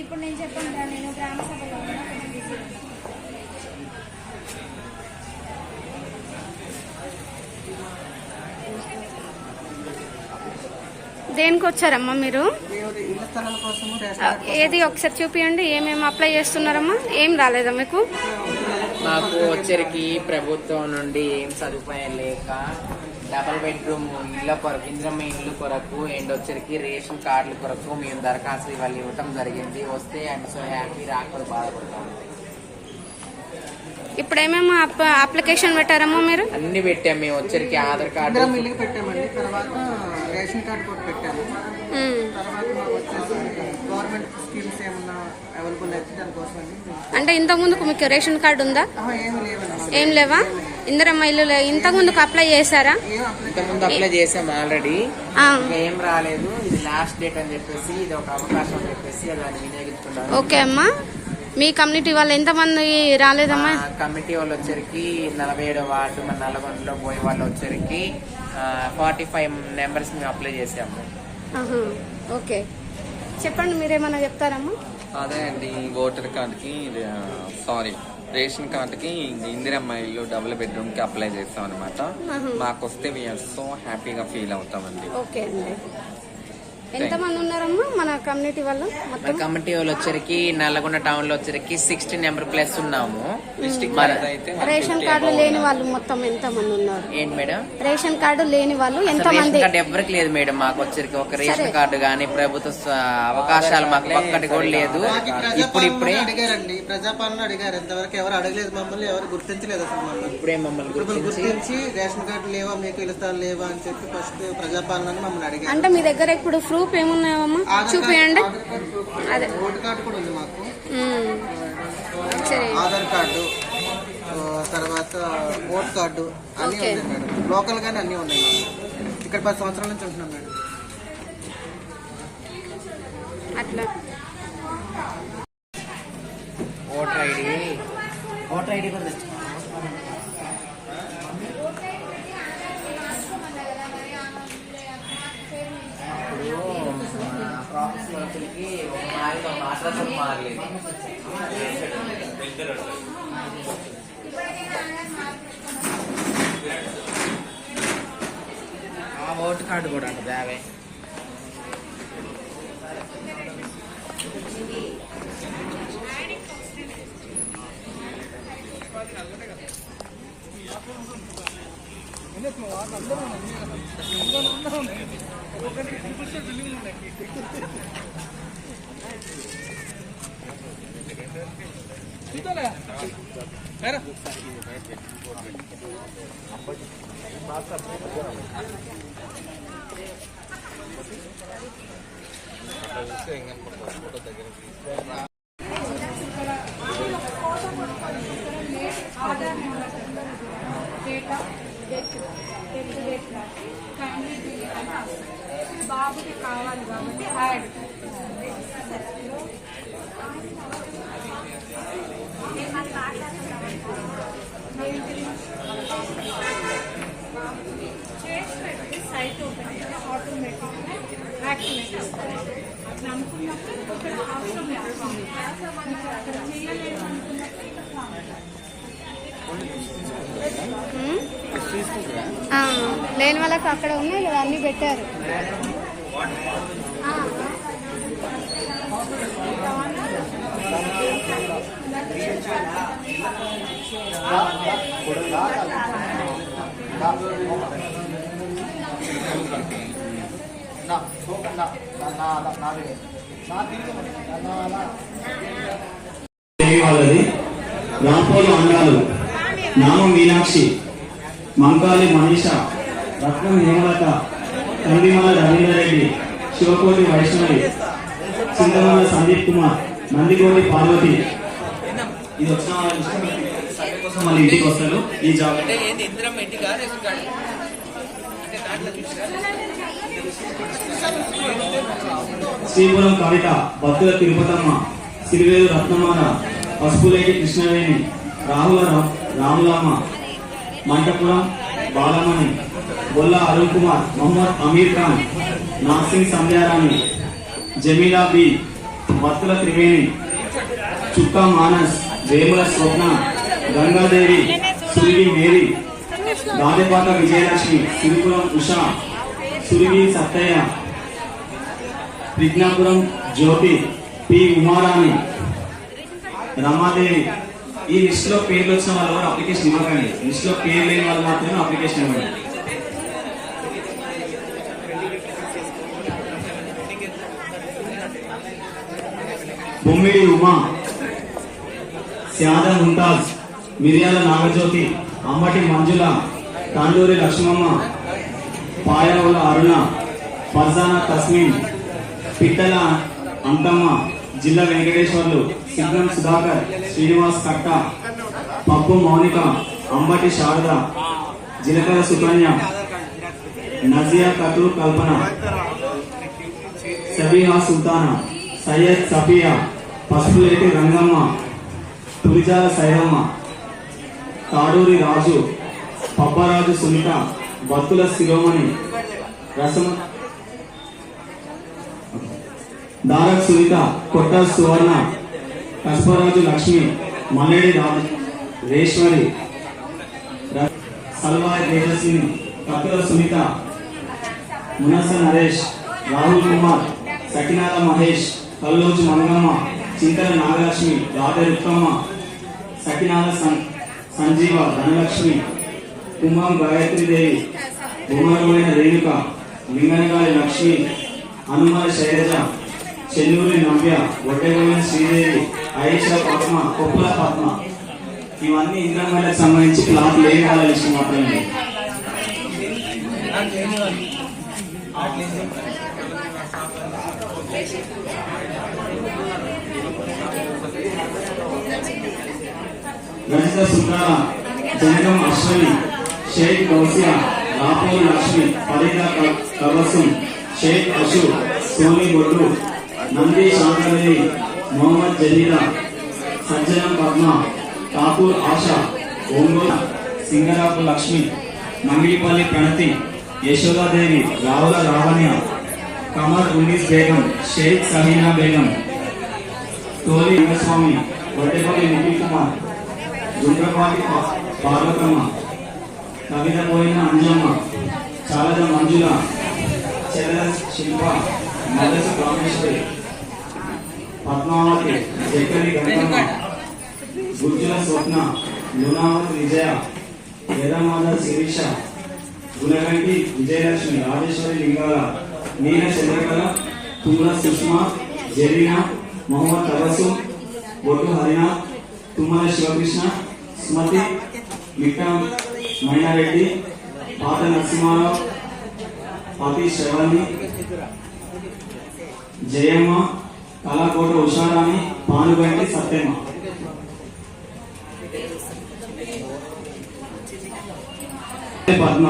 ఇప్పుడు నేను చెప్పాను కదా, నేను గ్రామ సభలో దేనికి వచ్చారమ్మా మీరు? ఏది ఒకసారి చూపియండి, ఏమేమి అప్లై చేస్తున్నారమ్మా? ఏం రాలేదా మీకు? మాకు వచ్చరికి ప్రభుత్వం నుండి ఏం సదుపాయం లేక డబుల్ బెడ్రూమ్ ఇళ్ళ కొరకు, ఇంద్రమ్మ ఇల్లు కొరకు అండ్ వచ్చరికి రేషన్ కార్డుల కొరకు మేము దరఖాస్తు ఇవాళ ఇవ్వటం జరిగింది. వస్తే ఐఎమ్ సో హ్యాపీ, రాకపోతే బాధపడతాము. ఇప్పుడు ఏమేమి అప్లికేషన్ పెట్టారమ్మా మీరు? అన్ని పెట్టాము మేము. వచ్చరికి ఆధార్ కార్డు పెట్టామండి, తర్వాత రేషన్ కార్డు కూడా పెట్టాము, తర్వాత మాకు వచ్చేసి గవర్నమెంట్ స్కీమ్స్ ఏమన్నా అవైలబుల్ అయితే దానికోసం. అంటే ఇంతకు ముందుకు మీకు రేషన్ కార్డు ఉందా? ఏం లేవా? ఇందిరమ్మ ఇల్లు ఇంతకు ముందుకు అప్లై చేశారా? ఇంతకుముందు అప్లై చేసాము ఆల్రెడీ, ఏం రాలేదు. ఇది లాస్ట్ డేట్ అని చెప్పేసి, ఇది ఒక అవకాశం అని చెప్పేసి దాన్ని వినియోగించుకున్నాను. ఓకే అమ్మా, మీ కమ్యూనిటీ వాళ్ళు ఎంతమంది రాలేదమ్మా? కమిటీ వాళ్ళు వచ్చరికి 47వ వార్డు మన నల్గొండలో పోయే వాళ్ళు వచ్చరికి 45 మెంబర్స్ మేము అప్లై చేసాము. ఓకే, చెప్పండి, మీరేమన్నా చెప్తారమ్మా? అదే అండి, ఓటర్ కార్డుకి రేషన్ కార్డుకి ఇందిరమ్మ ఇల్లు డబుల్ బెడ్రూమ్ కి అప్లై చేస్తాం అనమాట. మాకు వస్తే వీఆర్ సో హ్యాపీగా ఫీల్ అవుతామండి. ఓకే అండి, ఎంతమంది ఉన్నారమ్మా మన కమ్యూనిటీ వాళ్ళు? మన కమిటీ వాళ్ళు వచ్చరికి నల్లగొండ టౌన్ లో వచ్చరికి 60 నెంబర్ ప్లస్ ఉన్నాము. రేషన్ కార్డు లేని వాళ్ళు మొత్తం ఎంతమంది ఉన్నారు? ఏంటి మేడం? రేషన్ కార్డు లేని వాళ్ళు ఎంతమంది? ఎవరికి లేదు మేడం. మాకు వచ్చరికి ఒక రేషన్ కార్డు గానీ ప్రభుత్వ అవకాశాలు మాకు ఒక్కటి కూడా లేదు. ఇప్పుడే అడిగారండి, ప్రజాపాలన అడిగారు, ఎంతవరకు ఎవరు అడగలేదు, మమ్మల్ని ఎవరు గుర్తించలేదు అసలు. ఇప్పుడే మమ్మల్ని గుర్తించి రేషన్ కార్డు లేవా మీకు, ఇలుస్తాను లేవా అని చెప్పి ఫస్ట్ ప్రజాపాలన మమ్మల్ని అడిగారు. అంటే మీ దగ్గర ఇప్పుడు ప్రూఫ్ ఏమున్నాయమ్మా? చూపియండి. అదే ఓటర్ కార్డు కూడా ఉంది మాకు, సరే, ఆధార్ కార్డు, తర్వాత ఓట్ కార్డు అన్ని ఉన్నాయి మేడం. లోకల్ గానే అన్ని ఉన్నాయి మేడం. ఇక్కడ 10 సంవత్సరాల నుంచి ఉంటున్నాం మేడం. అట్లా ఓటర్ ఐడి కూడా ఓటు కార్డు కూడా ఉంటుంది అవే. బాబుకి కావాలి కాబట్టి add site open automatic activate అవుతుంది. అట్లా అనుకున్నప్పుడు ఇక్కడ అవసరం అక్కడ చేయలేదు లేని వాళ్ళకి అక్కడ ఉన్నాయి కదా, అన్ని పెట్టారు. వాళ్ళది రాపోలు అండాలు, నామం మీనాక్షి, మంకాలి మనీష, రత్నం హేమలత, కందిమల రవీంద్రరెడ్డి, శివకోటి వైష్ణవి, చింతమల సందీప్ కుమార్, నందికోటి పార్వతి. ఇది వచ్చిన కోసం మళ్ళీ ఇంటికి వస్తారు. ఈ జాబ్ శ్రీపురం కవిత, భక్తుల తిరుపతమ్మ, సిరివేలు రత్నమాల, పసుపులేటి కృష్ణవేణి, రాహుల రాములమ్మ, మంటపురం బాలమణి, బొల్లా అరుణ్ కుమార్, మొహమ్మద్ అమీర్ ఖాన్, నాసింగ్ సంధ్యారాణి, జమీలా బి, భక్తుల త్రివేణి, చుక్కా మానస్, వేముల స్వప్న, గంగాదేవి, సురిగి మేరీ, గాదెపాక విజయలక్ష్మి, సిరిపురం ఉషా, సురిగి సత్తయ్య, ప్రజ్ఞాపురం జ్యోతి, పి ఉమారాణి, రమాదేవి. ఈ లిస్ట్ లో పేర్లు వచ్చిన వాళ్ళు కూడా అప్లికేషన్ ఇవ్వకండి. లిస్ట్ లో పేరు లేని వాళ్ళు మాత్రమే అప్లికేషన్ ఇవ్వండి. బొమ్మిడి ఉమా, శాద ముంతాజ్, మిర్యాల నాగజ్యోతి, అమ్మటి మంజుల, తాండూరి లక్ష్మమ్మ, పాయవుల అరుణ, ఫర్జానా తస్మిన్, పిట్టల అంతమ్మ, జిల్లా వెంకటేశ్వర్లు, సిద్ధం సుధాకర్, శ్రీనివాస్ కట్ట, పప్పు మౌనిక, అంబటి శారద, జిలకర సుకన్య, నజియా కతూర్ కల్పన, సబీహా సుల్తానా, సయ్యద్ సఫియా, పసుపులేటి రంగమ్మ, పులిజాల సైరమ్మ, తాడూరి రాజు, పబ్బరాజు సునీత, భక్తుల శిరోమణి, రసమ దారక్ సునీత, కొట్ట సువర్ణ, కస్పరాజు లక్ష్మి, మల్లెడి రేశ్వరి, సల్వాయ్ తేజస్విని, కత్తుల సునీత, మునస నరేష్, రాహుల్ కుమార్, సకినాల మహేష్, కల్లోజు మంగమ్మ, చింతల నాగలక్ష్మి, రాధ రుక్కమ్మ, సకినాల సంజీవ, ధనలక్ష్మి, కుంభం గాయత్రీదేవి, బొమ్మరమైన రేణుక, లింగనగాలి లక్ష్మి, హనుమల శైలజ, చెన్నూరి నవ్య, ఒడ్డెగోయిన శ్రీదేవి, ఆయేషా పద్మ, కొప్పుల పద్మ. ఇవన్నీ ఇంద్రమహిళకు సంబంధించి క్లాత్ లేని వాళ్ళ లిస్ట్ మాత్రమే. రజిత సుబ్రాల, జనగం అశ్వని, షేక్ గౌసియా, రాపోలు లక్ష్మి, ఫరీదా కబసుం, షేక్ అషు, సోని బొడ్డు, నంది శాంతదేవి, మొహమ్మద్ జలీలా, సజ్జనం పద్మ, ఠాకూర్ ఆశా, ఒంగోలు సింగరాపు లక్ష్మి, మంగిలిపల్లి ప్రణతి, యశోదాదేవి, రావుల లావణ్య, కమర్ ఉన్నీస్ బేగం, షేక్ సహీనా బేగం, తోలి రంగస్వామి, వడ్డేపల్లి నిఖిల్ కుమార్, జుండ్రపాటి పార్వతమ్మ, కవిత పోయిన అంజమ్మ, చాలద మంజుల, చెల్ల శిల్ప, మదసు రామేశ్వరి, పద్మావతి, జక్కరి గంగమ్మ, గుర్జుల స్వప్న, లునావతి విజయ, వేదమాద శిరీష, గుణగంటి విజయలక్ష్మి, రాజేశ్వరి లింగాల, నీల చంద్రకళ, తుమ్ల సుష్మా, జరీనా, మొహమ్మద్ తబసు, బొట్టు హరినాథ్, తుమ్మల శివకృష్ణ, స్మృతి, విక్రమ్ మైనారెడ్డి, పాత నరసింహారావు, పతి శ్రవణి, జయమ్మ, కళాకోట ఉషారాణి, పానుగంటి సత్యమ్మ. పద్మ,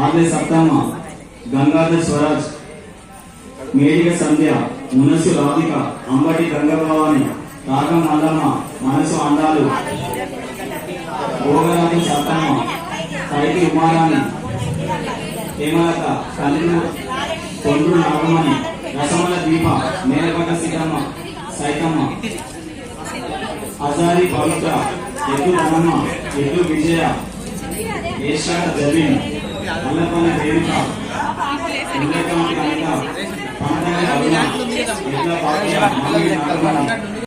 ఆర్లే సత్తమ్మ, గంగాధర్ స్వరాజ్, మేడిక సంధ్య, మునసు రాధిక, అంబటి గంగభవాని, రాగం మల్లమ్మ, మనసు అండాలు, భోగరాజు సత్తమ్మ, సైకి ఉమారాణి, హేమలత, కల్లు కొండ్రు నాగమణి, రసమల దీప, మేలపట సీతమ్మ, సైతమ్మ, హజారి పవిత్ర, ఎద్దు రమమ్మ, ఎద్దు విజయ, ఏషాడ జబీన్, అల్లపల్లి రేణుక, ఇంద్రకాంతి కనిక, పంటల అరుణ, ఎడ్ల పాత్ర, నాగమణి,